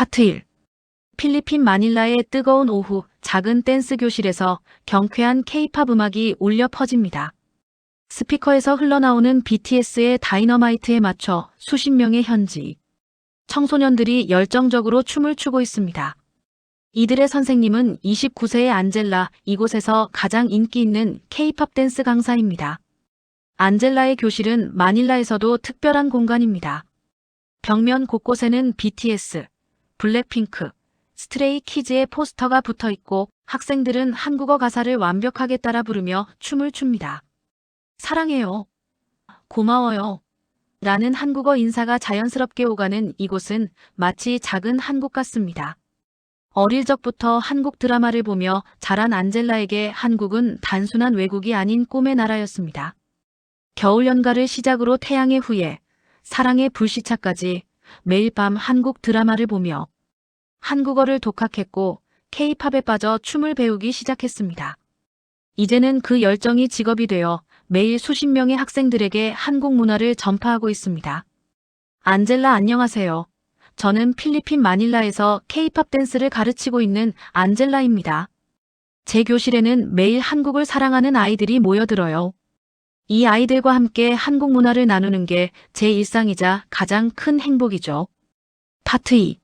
파트 1. 필리핀 마닐라의 뜨거운 오후, 작은 댄스 교실에서 경쾌한 K-팝 음악이 울려 퍼집니다. 스피커에서 흘러나오는 BTS의 다이너마이트에 맞춰 수십 명의 현지 청소년들이 열정적으로 춤을 추고 있습니다. 이들의 선생님은 29세의 안젤라, 이곳에서 가장 인기 있는 K-팝 댄스 강사입니다. 안젤라의 교실은 마닐라에서도 특별한 공간입니다. 벽면 곳곳에는 BTS, 블랙핑크, 스트레이 키즈의 포스터가 붙어 있고 학생들은 한국어 가사를 완벽하게 따라 부르며 춤을 춥니다. 사랑해요. 고마워요. 라는 한국어 인사가 자연스럽게 오가는 이곳은 마치 작은 한국 같습니다. 어릴 적부터 한국 드라마를 보며 자란 안젤라에게 한국은 단순한 외국이 아닌 꿈의 나라였습니다. 겨울 연가를 시작으로 태양의 후예, 사랑의 불시착까지 매일 밤 한국 드라마를 보며 한국어를 독학했고 K-팝에 빠져 춤을 배우기 시작했습니다. 이제는 그 열정이 직업이 되어 매일 수십 명의 학생들에게 한국 문화를 전파하고 있습니다. 안젤라 안녕하세요. 저는 필리핀 마닐라에서 K-팝 댄스를 가르치고 있는 안젤라입니다. 제 교실에는 매일 한국을 사랑하는 아이들이 모여들어요. 이 아이들과 함께 한국 문화를 나누는 게 제 일상이자 가장 큰 행복이죠. 파트 2.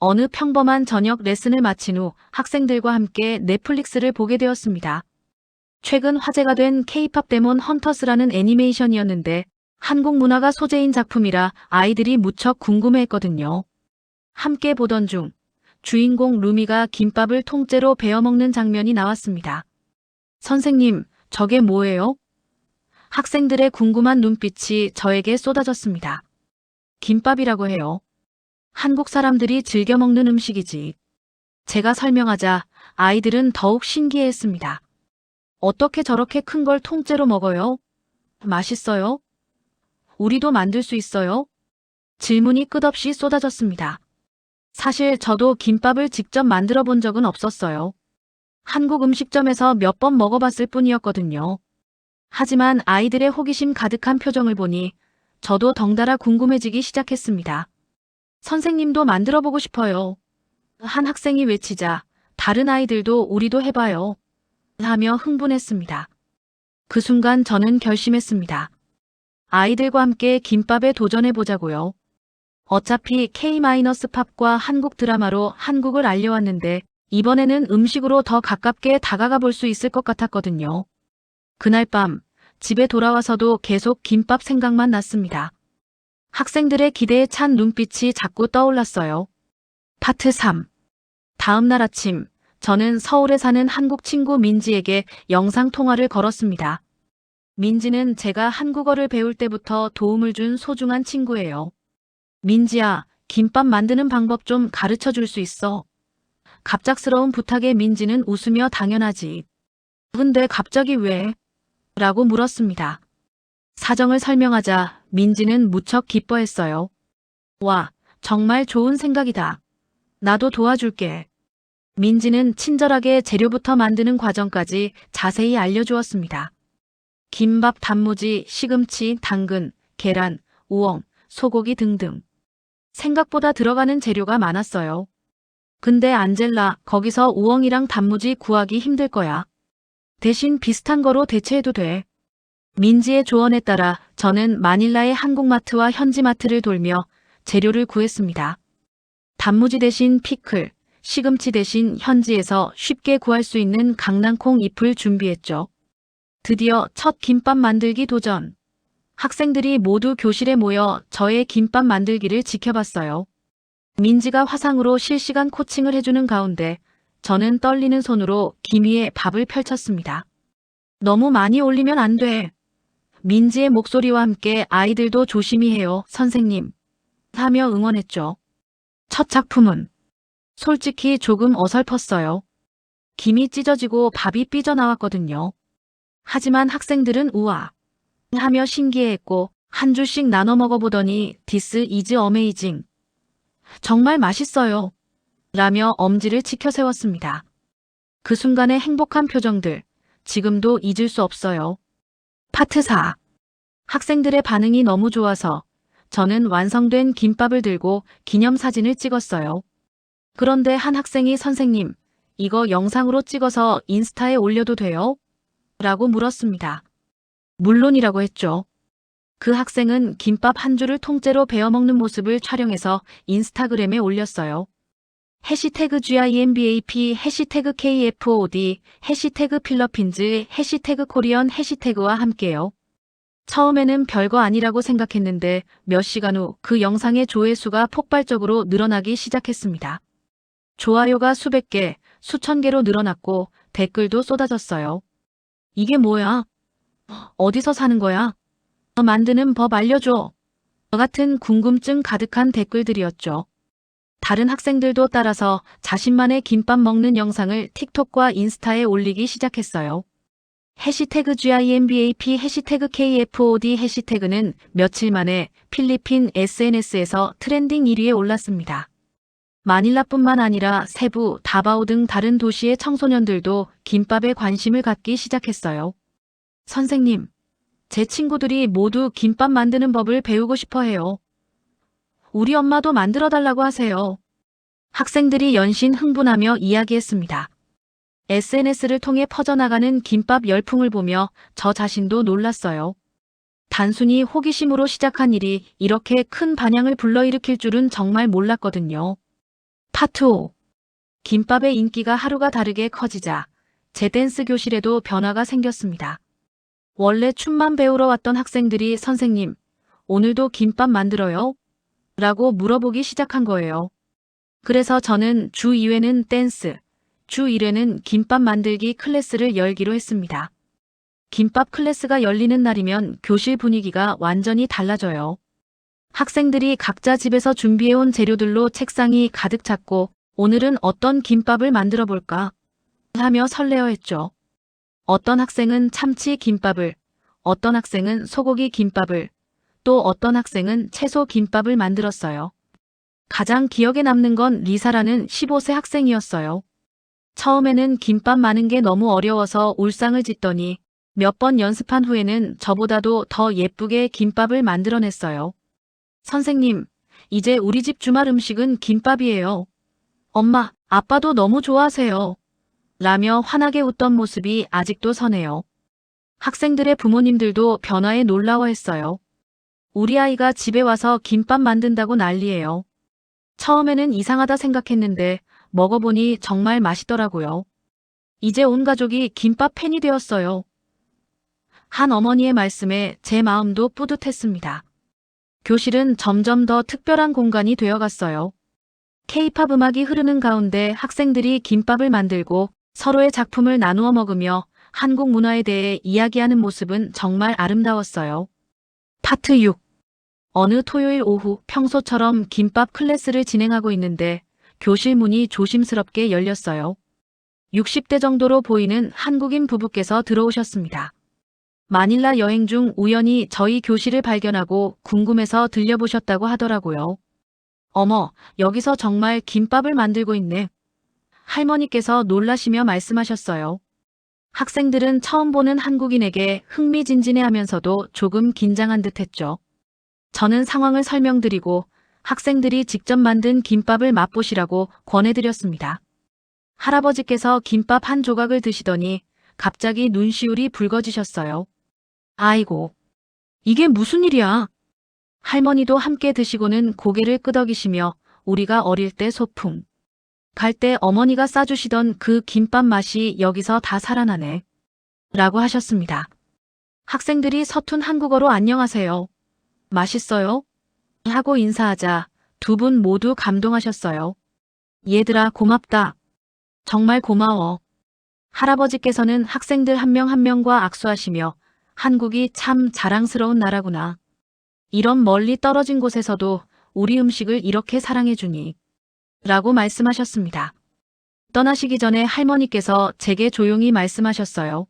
어느 평범한 저녁 레슨을 마친 후 학생들과 함께 넷플릭스를 보게 되었습니다. 최근 화제가 된 K-팝 데몬 헌터스라는 애니메이션이었는데 한국 문화가 소재인 작품이라 아이들이 무척 궁금해했거든요. 함께 보던 중 주인공 루미가 김밥을 통째로 베어먹는 장면이 나왔습니다. 선생님, 저게 뭐예요? 학생들의 궁금한 눈빛이 저에게 쏟아졌습니다. 김밥이라고 해요. 한국 사람들이 즐겨 먹는 음식이지. 제가 설명하자 아이들은 더욱 신기해했습니다. 어떻게 저렇게 큰 걸 통째로 먹어요? 맛있어요? 우리도 만들 수 있어요? 질문이 끝없이 쏟아졌습니다. 사실 저도 김밥을 직접 만들어 본 적은 없었어요. 한국 음식점에서 몇 번 먹어봤을 뿐이었거든요. 하지만 아이들의 호기심 가득한 표정을 보니 저도 덩달아 궁금해지기 시작했습니다. 선생님도 만들어 보고 싶어요. 한 학생이 외치자 다른 아이들도 우리도 해봐요. 하며 흥분했습니다. 그 순간 저는 결심했습니다. 아이들과 함께 김밥에 도전해보자고요. 어차피 K-팝과 한국 드라마로 한국을 알려왔는데 이번에는 음식으로 더 가깝게 다가가 볼 수 있을 것 같았거든요. 그날 밤 집에 돌아와서도 계속 김밥 생각만 났습니다. 학생들의 기대에 찬 눈빛이 자꾸 떠올랐어요. 파트 3. 다음 날 아침, 저는 서울에 사는 한국 친구 민지에게 영상통화를 걸었습니다. 민지는 제가 한국어를 배울 때부터 도움을 준 소중한 친구예요. 민지야, 김밥 만드는 방법 좀 가르쳐 줄 수 있어? 갑작스러운 부탁에 민지는 웃으며 당연하지. 근데 갑자기 왜? 라고 물었습니다. 사정을 설명하자 민지는 무척 기뻐했어요. 와, 정말 좋은 생각이다. 나도 도와줄게. 민지는 친절하게 재료부터 만드는 과정까지 자세히 알려주었습니다. 김밥 단무지, 시금치, 당근, 계란, 우엉, 소고기 등등. 생각보다 들어가는 재료가 많았어요. 근데 안젤라, 거기서 우엉이랑 단무지 구하기 힘들 거야. 대신 비슷한 거로 대체해도 돼. 민지의 조언에 따라 저는 마닐라의 한국마트와 현지마트를 돌며 재료를 구했습니다. 단무지 대신 피클, 시금치 대신 현지에서 쉽게 구할 수 있는 강낭콩 잎을 준비했죠. 드디어 첫 김밥 만들기 도전. 학생들이 모두 교실에 모여 저의 김밥 만들기를 지켜봤어요. 민지가 화상으로 실시간 코칭을 해주는 가운데 저는 떨리는 손으로 김 위에 밥을 펼쳤습니다. 너무 많이 올리면 안 돼. 민지의 목소리와 함께 아이들도 조심히 해요, 선생님. 하며 응원했죠. 첫 작품은 솔직히 조금 어설펐어요. 김이 찢어지고 밥이 삐져나왔거든요. 하지만 학생들은 우와 하며 신기해했고 한 줄씩 나눠 먹어보더니 This is amazing. 정말 맛있어요. 라며 엄지를 치켜 세웠습니다. 그 순간의 행복한 표정들, 지금도 잊을 수 없어요. 파트 4. 학생들의 반응이 너무 좋아서 저는 완성된 김밥을 들고 기념사진을 찍었어요. 그런데 한 학생이 선생님, 이거 영상으로 찍어서 인스타에 올려도 돼요? 라고 물었습니다. 물론이라고 했죠. 그 학생은 김밥 한 줄을 통째로 베어 먹는 모습을 촬영해서 인스타그램에 올렸어요. 해시태그 GIMBAP, 해시태그 KFOD, 해시태그 필러핀즈, 해시태그 코리언 해시태그와 함께요. 처음에는 별거 아니라고 생각했는데 몇 시간 후 그 영상의 조회수가 폭발적으로 늘어나기 시작했습니다. 좋아요가 수백 개, 수천 개로 늘어났고 댓글도 쏟아졌어요. 이게 뭐야? 어디서 사는 거야? 만드는 법 알려줘. 같은 궁금증 가득한 댓글들이었죠. 다른 학생들도 따라서 자신만의 김밥 먹는 영상을 틱톡과 인스타에 올리기 시작했어요. 해시태그 GIMBAP, 해시태그 KFOD 해시태그는 며칠 만에 필리핀 SNS에서 트렌딩 1위에 올랐습니다. 마닐라뿐만 아니라 세부, 다바오 등 다른 도시의 청소년들도 김밥에 관심을 갖기 시작했어요. 선생님, 제 친구들이 모두 김밥 만드는 법을 배우고 싶어 해요. 우리 엄마도 만들어 달라고 하세요. 학생들이 연신 흥분하며 이야기했습니다. SNS를 통해 퍼져나가는 김밥 열풍을 보며 저 자신도 놀랐어요. 단순히 호기심으로 시작한 일이 이렇게 큰 반향을 불러일으킬 줄은 정말 몰랐거든요. 파트 5. 김밥의 인기가 하루가 다르게 커지자 제 댄스 교실에도 변화가 생겼습니다. 원래 춤만 배우러 왔던 학생들이 선생님, 오늘도 김밥 만들어요? 라고 물어보기 시작한 거예요. 그래서 저는 주 2회는 댄스, 주 1회는 김밥 만들기 클래스를 열기로 했습니다. 김밥 클래스가 열리는 날이면 교실 분위기가 완전히 달라져요. 학생들이 각자 집에서 준비해온 재료들로 책상이 가득 찼고 오늘은 어떤 김밥을 만들어 볼까 하며 설레어했죠. 어떤 학생은 참치 김밥을, 어떤 학생은 소고기 김밥을, 또 어떤 학생은 채소 김밥을 만들었어요. 가장 기억에 남는 건 리사라는 15세 학생이었어요. 처음에는 김밥 마는 게 너무 어려워서 울상을 짓더니 몇 번 연습한 후에는 저보다도 더 예쁘게 김밥을 만들어냈어요. 선생님, 이제 우리 집 주말 음식은 김밥이에요. 엄마, 아빠도 너무 좋아하세요. 라며 환하게 웃던 모습이 아직도 선해요. 학생들의 부모님들도 변화에 놀라워했어요. 우리 아이가 집에 와서 김밥 만든다고 난리예요. 처음에는 이상하다 생각했는데 먹어보니 정말 맛있더라고요. 이제 온 가족이 김밥 팬이 되었어요. 한 어머니의 말씀에 제 마음도 뿌듯했습니다. 교실은 점점 더 특별한 공간이 되어갔어요. K-팝 음악이 흐르는 가운데 학생들이 김밥을 만들고 서로의 작품을 나누어 먹으며 한국 문화에 대해 이야기하는 모습은 정말 아름다웠어요. 파트 6. 어느 토요일 오후 평소처럼 김밥 클래스를 진행하고 있는데 교실 문이 조심스럽게 열렸어요. 60대 정도로 보이는 한국인 부부께서 들어오셨습니다. 마닐라 여행 중 우연히 저희 교실을 발견하고 궁금해서 들려보셨다고 하더라고요. 어머, 여기서 정말 김밥을 만들고 있네. 할머니께서 놀라시며 말씀하셨어요. 학생들은 처음 보는 한국인에게 흥미진진해하면서도 조금 긴장한 듯했죠. 저는 상황을 설명드리고 학생들이 직접 만든 김밥을 맛보시라고 권해드렸습니다. 할아버지께서 김밥 한 조각을 드시더니 갑자기 눈시울이 붉어지셨어요. 아이고, 이게 무슨 일이야? 할머니도 함께 드시고는 고개를 끄덕이시며 우리가 어릴 때 소풍 갈 때 어머니가 싸주시던 그 김밥 맛이 여기서 다 살아나네. 라고 하셨습니다. 학생들이 서툰 한국어로 안녕하세요. 맛있어요? 하고 인사하자 두 분 모두 감동하셨어요. 얘들아 고맙다. 정말 고마워. 할아버지께서는 학생들 한 명 한 명과 악수하시며 한국이 참 자랑스러운 나라구나. 이런 멀리 떨어진 곳에서도 우리 음식을 이렇게 사랑해주니. 라고 말씀하셨습니다. 떠나시기 전에 할머니께서 제게 조용히 말씀하셨어요.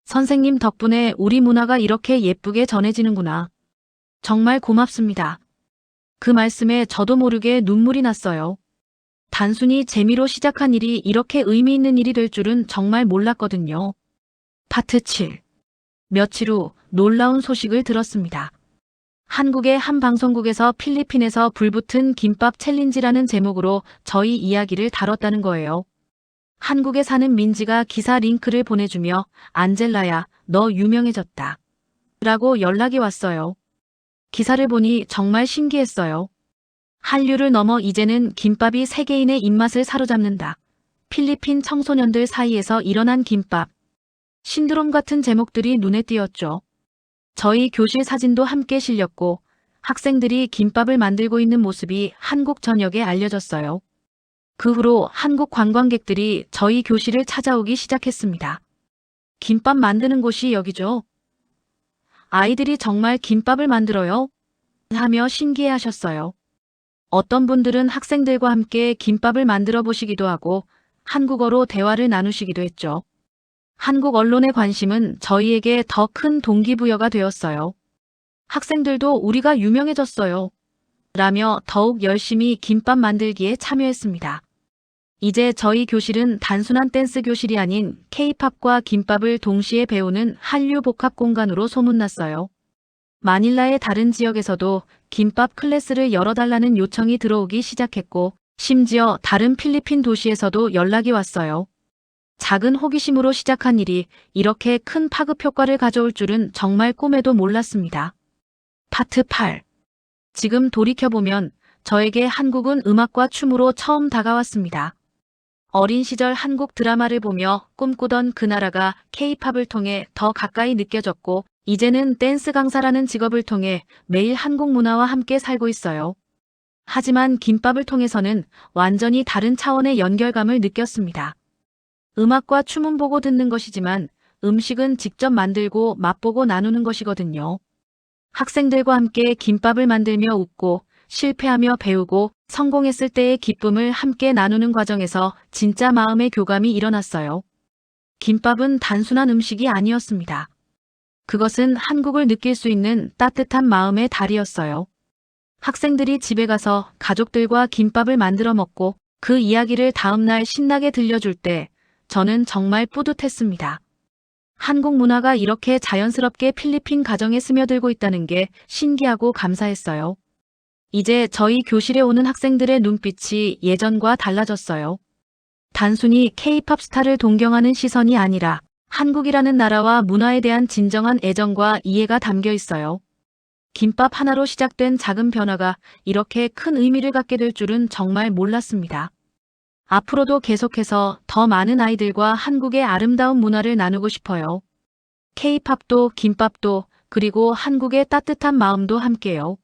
선생님 덕분에 우리 문화가 이렇게 예쁘게 전해지는구나. 정말 고맙습니다. 그 말씀에 저도 모르게 눈물이 났어요. 단순히 재미로 시작한 일이 이렇게 의미 있는 일이 될 줄은 정말 몰랐거든요. 파트 7. 며칠 후 놀라운 소식을 들었습니다. 한국의 한 방송국에서 필리핀에서 불붙은 김밥 챌린지라는 제목으로 저희 이야기를 다뤘다는 거예요. 한국에 사는 민지가 기사 링크를 보내주며 안젤라야, 너 유명해졌다. 라고 연락이 왔어요. 기사를 보니 정말 신기했어요. 한류를 넘어 이제는 김밥이 세계인의 입맛을 사로잡는다. 필리핀 청소년들 사이에서 일어난 김밥. 신드롬 같은 제목들이 눈에 띄었죠. 저희 교실 사진도 함께 실렸고 학생들이 김밥을 만들고 있는 모습이 한국 전역에 알려졌어요. 그 후로 한국 관광객들이 저희 교실을 찾아오기 시작했습니다. 김밥 만드는 곳이 여기죠. 아이들이 정말 김밥을 만들어요? 하며 신기해하셨어요. 어떤 분들은 학생들과 함께 김밥을 만들어 보시기도 하고 한국어로 대화를 나누시기도 했죠. 한국 언론의 관심은 저희에게 더 큰 동기부여가 되었어요. 학생들도 우리가 유명해졌어요. 라며 더욱 열심히 김밥 만들기에 참여했습니다. 이제 저희 교실은 단순한 댄스 교실이 아닌 K-팝과 김밥을 동시에 배우는 한류 복합 공간으로 소문났어요. 마닐라의 다른 지역에서도 김밥 클래스를 열어달라는 요청이 들어오기 시작했고 심지어 다른 필리핀 도시에서도 연락이 왔어요. 작은 호기심으로 시작한 일이 이렇게 큰 파급 효과를 가져올 줄은 정말 꿈에도 몰랐습니다. 파트 8. 지금 돌이켜보면 저에게 한국은 음악과 춤으로 처음 다가왔습니다. 어린 시절 한국 드라마를 보며 꿈꾸던 그 나라가 K-팝을 통해 더 가까이 느껴졌고 이제는 댄스 강사라는 직업을 통해 매일 한국 문화와 함께 살고 있어요. 하지만 김밥을 통해서는 완전히 다른 차원의 연결감을 느꼈습니다. 음악과 춤은 보고 듣는 것이지만 음식은 직접 만들고 맛보고 나누는 것이거든요. 학생들과 함께 김밥을 만들며 웃고 실패하며 배우고 성공했을 때의 기쁨을 함께 나누는 과정에서 진짜 마음의 교감이 일어났어요. 김밥은 단순한 음식이 아니었습니다. 그것은 한국을 느낄 수 있는 따뜻한 마음의 달이었어요. 학생들이 집에 가서 가족들과 김밥을 만들어 먹고 그 이야기를 다음날 신나게 들려줄 때 저는 정말 뿌듯했습니다. 한국 문화가 이렇게 자연스럽게 필리핀 가정에 스며들고 있다는 게 신기하고 감사했어요. 이제 저희 교실에 오는 학생들의 눈빛이 예전과 달라졌어요. 단순히 K-팝 스타를 동경하는 시선이 아니라 한국이라는 나라와 문화에 대한 진정한 애정과 이해가 담겨 있어요. 김밥 하나로 시작된 작은 변화가 이렇게 큰 의미를 갖게 될 줄은 정말 몰랐습니다. 앞으로도 계속해서 더 많은 아이들과 한국의 아름다운 문화를 나누고 싶어요. K-팝도 김밥도 그리고 한국의 따뜻한 마음도 함께요.